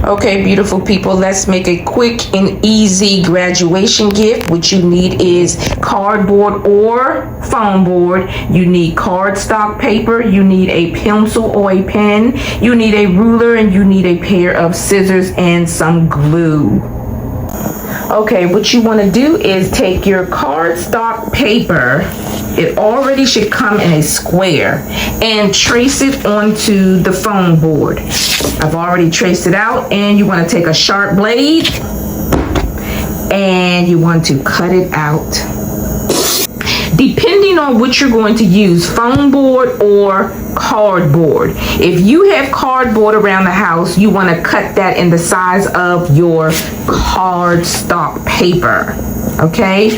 Okay, beautiful people, let's make a quick and easy graduation gift. What you need is cardboard or foam board. You need cardstock paper. You need a pencil or a pen. You need a ruler, and you need a pair of scissors and some glue. Okay, what you want to do is take your cardstock paper. It already should come in a square, and trace it onto the foam board. I've already traced it out, and you want to take a sharp blade and you want to cut it out. Depending on what you're going to use, foam board or cardboard. If you have cardboard around the house, you want to cut that in the size of your cardstock paper, okay?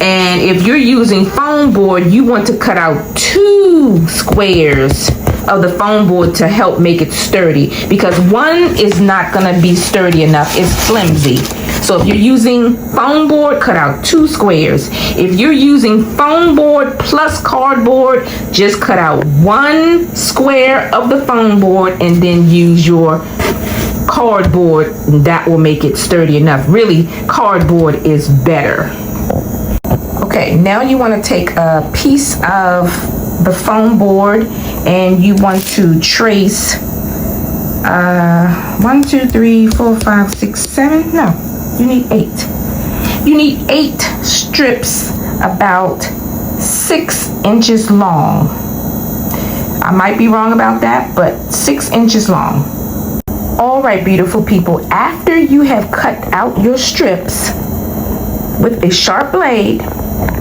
And if you're using foam board, you want to cut out 2 squares of the foam board to help make it sturdy, because one is not going to be sturdy enough. It's flimsy. So if you're using foam board, cut out 2 squares. If you're using foam board plus cardboard, just cut out 1 square of the foam board and then use your cardboard. That will make it sturdy enough. Really, cardboard is better. Okay, now you want to take a piece of the foam board and you want to trace 1, 2, 3, 4, 5, 6, 7. No, you need 8. You need 8 strips about 6 inches long. I might be wrong about that, but 6 inches long. All right, beautiful people, after you have cut out your strips with a sharp blade,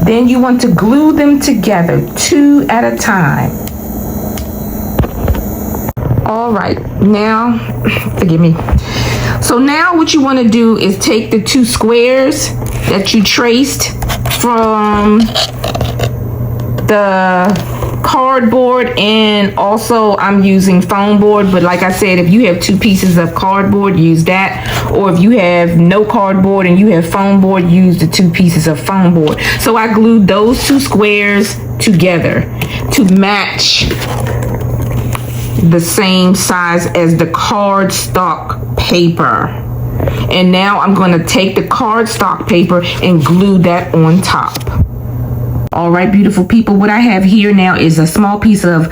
then you want to glue them together 2 at a time. All right, now, forgive me. So now what you want to do is take the 2 squares that you traced from the cardboard, and also I'm using foam board, but like I said, if you have 2 pieces of cardboard, use that, or if you have no cardboard and you have foam board, use the 2 pieces of foam board. So I glued those 2 squares together to match the same size as the cardstock paper. And now I'm going to take the cardstock paper and glue that on top. All right, beautiful people, what I have here now is a small piece of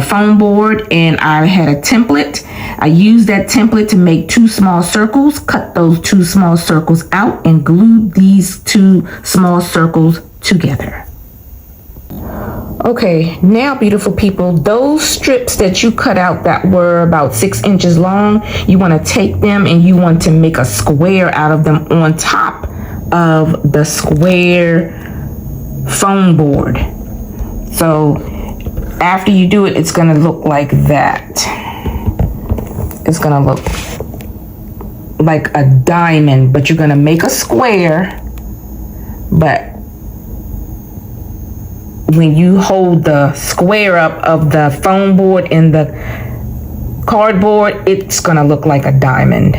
foam board, and I had a template. I used that template to make 2 small circles, cut those 2 small circles out, and glued these 2 small circles together. Okay, now beautiful people, those strips that you cut out that were about 6 inches long, you want to take them and you want to make a square out of them on top of the square foam board. So after you do it, it's going to look like that. It's going to look like a diamond, but you're going to make a square, but when you hold the square up of the foam board and the cardboard, it's gonna look like a diamond.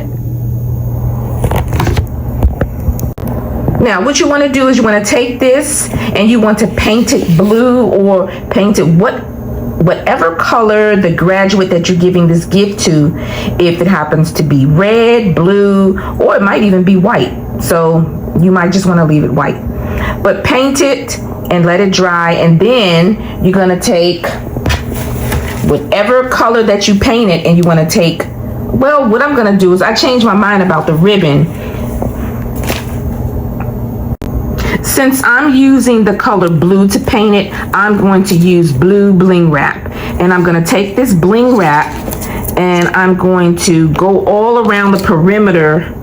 Now what you want to do is you want to take this and you want to paint it blue, or paint it whatever color the graduate that you're giving this gift to, if it happens to be red, blue, or it might even be white. So you might just want to leave it white, but paint it and let it dry, and then you're gonna take whatever color that you painted, and you want to take, well, what I'm gonna do is I changed my mind about the ribbon. Since I'm using the color blue to paint it, I'm going to use blue bling wrap, and I'm gonna take this bling wrap and I'm going to go all around the perimeter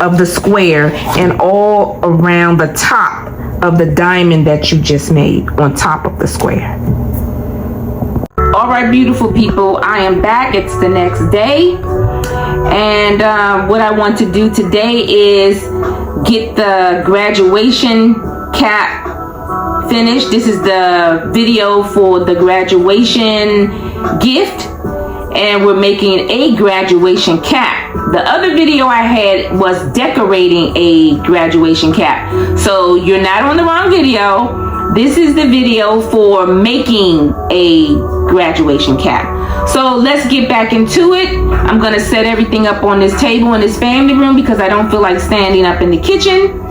of the square and all around the top of the diamond that you just made on top of the square. All right, beautiful people, I am back. It's the next day, and what I want to do today is get the graduation cap finished. This is the video for the graduation gift, and we're making a graduation cap. The other video I had was decorating a graduation cap. So you're not on the wrong video. this is the video for making a graduation cap. So let's get back into it. I'm gonna set everything up on this table in this family room because I don't feel like standing up in the kitchen.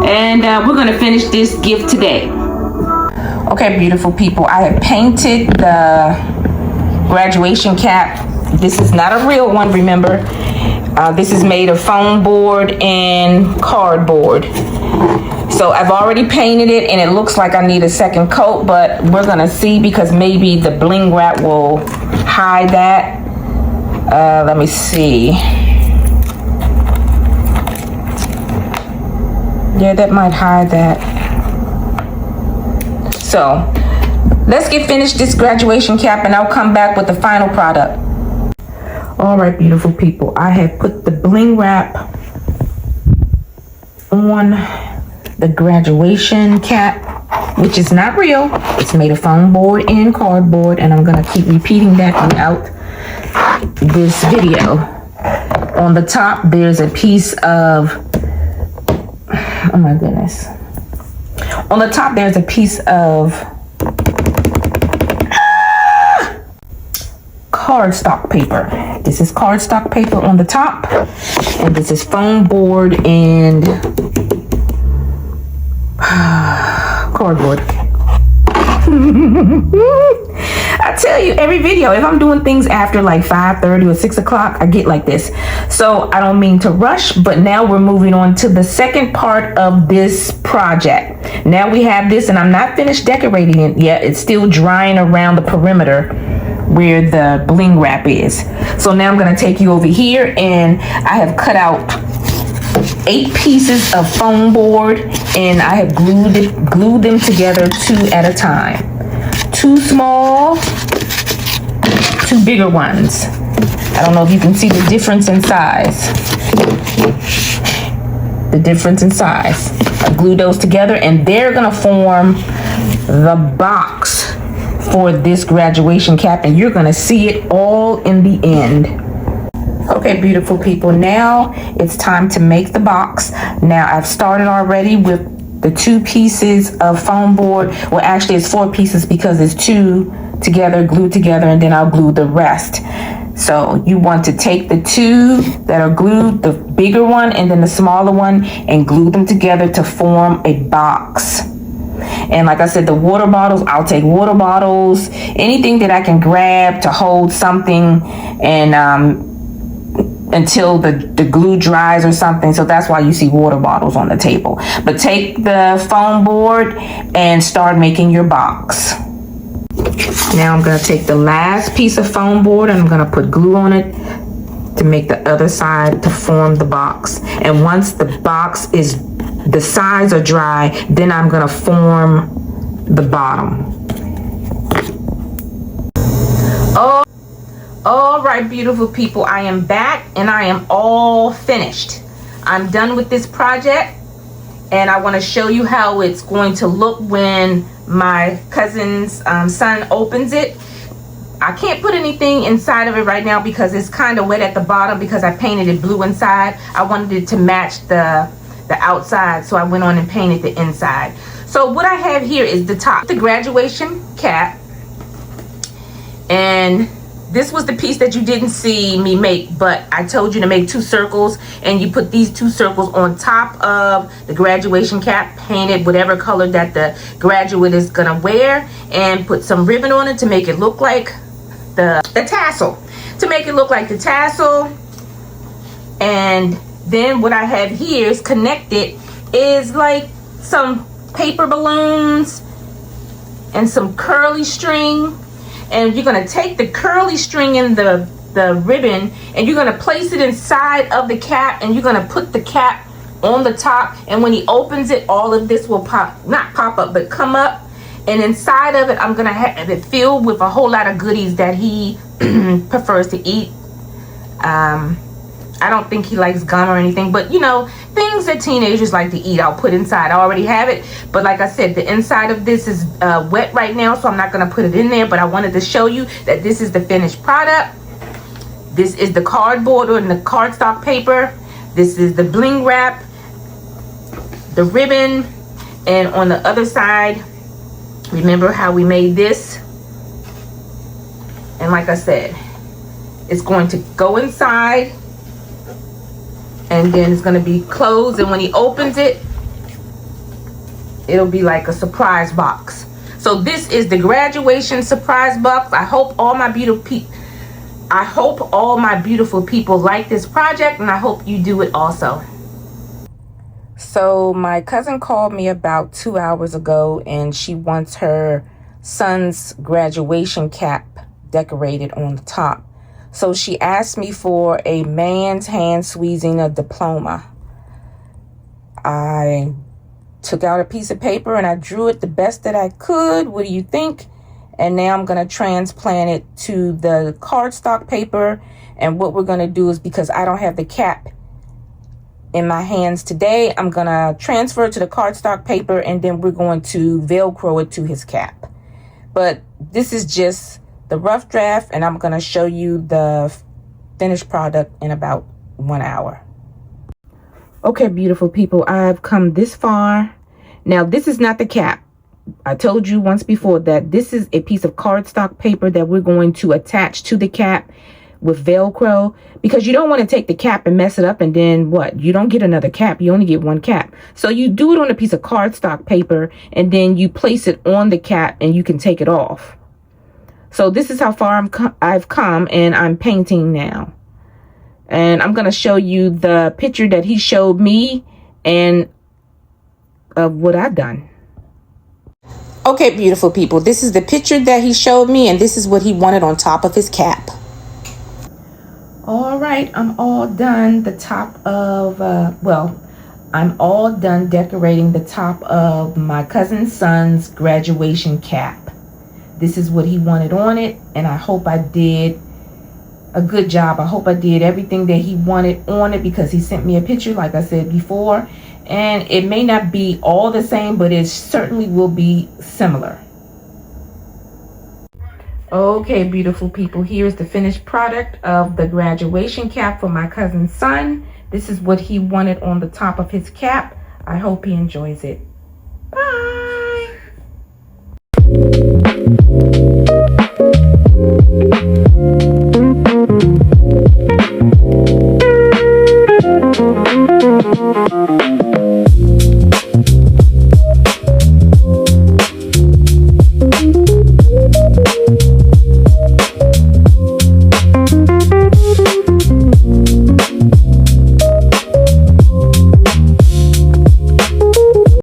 And we're gonna finish this gift today. Okay, beautiful people, I have painted the graduation cap. This is not a real one, remember. This is made of foam board and cardboard. So I've already painted it and it looks like I need a second coat, but we're gonna see because maybe the bling wrap will hide that. Let me see. Yeah, that might hide that. So let's get finished this graduation cap and I'll come back with the final product. All right, beautiful people, I have put the bling wrap on the graduation cap, which is not real. It's made of foam board and cardboard, and I'm gonna keep repeating that throughout this video. On the top, there's a piece of, oh my goodness. On the top, there's a piece of cardstock paper. This is cardstock paper on the top, and this is foam board and cardboard. I tell you, every video, if I'm doing things after like 5:30 or 6 o'clock, I get like this. So I don't mean to rush, but now we're moving on to the second part of this project. Now we have this, and I'm not finished decorating it yet. It's still drying around the perimeter where the bling wrap is. So now I'm gonna take you over here, and I have cut out 8 pieces of foam board, and I have glued them together 2 at a time. 2 small, 2 bigger ones. I don't know if you can see the difference in size. The difference in size. I glued those together, and they're gonna form the box for this graduation cap, and you're gonna see it all in the end. Okay, beautiful people, now it's time to make the box. Now I've started already with the 2 pieces of foam board. Well, actually it's 4 pieces because it's 2 together, glued together, and then I'll glue the rest. So you want to take the 2 that are glued, the bigger one and then the smaller one, and glue them together to form a box. And like I said, the water bottles, I'll take water bottles, anything that I can grab to hold something, and until the glue dries or something. So that's why you see water bottles on the table. But take the foam board and start making your box. Now I'm gonna take the last piece of foam board and I'm gonna put glue on it to make the other side to form the box. And once the box is, the sides are dry, then I'm gonna form the bottom. All right, beautiful people, I am back and I am all finished. I'm done with this project, and I want to show you how it's going to look when my cousin's son opens it. I can't put anything inside of it right now because it's kind of wet at the bottom because I painted it blue inside. I wanted it to match the outside, so I went on and painted the inside. So what I have here is the top, the graduation cap, and this was the piece that you didn't see me make, but I told you to make 2 circles, and you put these 2 circles on top of the graduation cap, painted whatever color that the graduate is gonna wear, and put some ribbon on it to make it look like the tassel. To make it look like the tassel. And then what I have here is connected is like some paper balloons and some curly string. And you're gonna take the curly string and the ribbon, and you're gonna place it inside of the cap, and you're gonna put the cap on the top, and when he opens it, all of this will not pop up, but come up, and inside of it, I'm gonna have it filled with a whole lot of goodies that he prefers to eat. I don't think he likes gum or anything, but you know, things that teenagers like to eat, I'll put inside. I already have it, but like I said, the inside of this is wet right now, so I'm not gonna put it in there, but I wanted to show you that this is the finished product. This is the cardboard or the cardstock paper. This is the bling wrap, the ribbon, and on the other side, Remember how we made this? And like I said, it's going to go inside and then it's going to be closed, and when he opens it, it'll be like a surprise box. So this is the graduation surprise box. I hope all my beautiful people like this project, and I hope you do it also. So my cousin called me about 2 hours ago, and she wants her son's graduation cap decorated on the top. So she asked me for a man's hand squeezing a diploma. I took out a piece of paper and I drew it the best that I could. What do you think? And now I'm going to transplant it to the cardstock paper. And what we're going to do is, because I don't have the cap in my hands today, I'm going to transfer it to the cardstock paper, and then we're going to Velcro it to his cap. But this is just the rough draft, and I'm going to show you the finished product in about 1 hour. Okay, beautiful people, I've come this far. Now, this is not the cap. I told you once before that this is a piece of cardstock paper that we're going to attach to the cap with Velcro, because you don't want to take the cap and mess it up, and then what? You don't get another cap. You only get one cap. So you do it on a piece of cardstock paper, and then you place it on the cap and you can take it off. So this is how far I've come, and I'm painting now. And I'm going to show you the picture that he showed me and of what I've done. Okay, beautiful people, this is the picture that he showed me, and this is what he wanted on top of his cap. All right, I'm all done. The top of, I'm all done decorating the top of my cousin's son's graduation cap. This is what he wanted on it, and I hope I did a good job. I hope I did everything that he wanted on it, because he sent me a picture, like I said before, and it may not be all the same, but it certainly will be similar. Okay, beautiful people, here's the finished product of the graduation cap for my cousin's son. This is what he wanted on the top of his cap. I hope he enjoys it. Bye.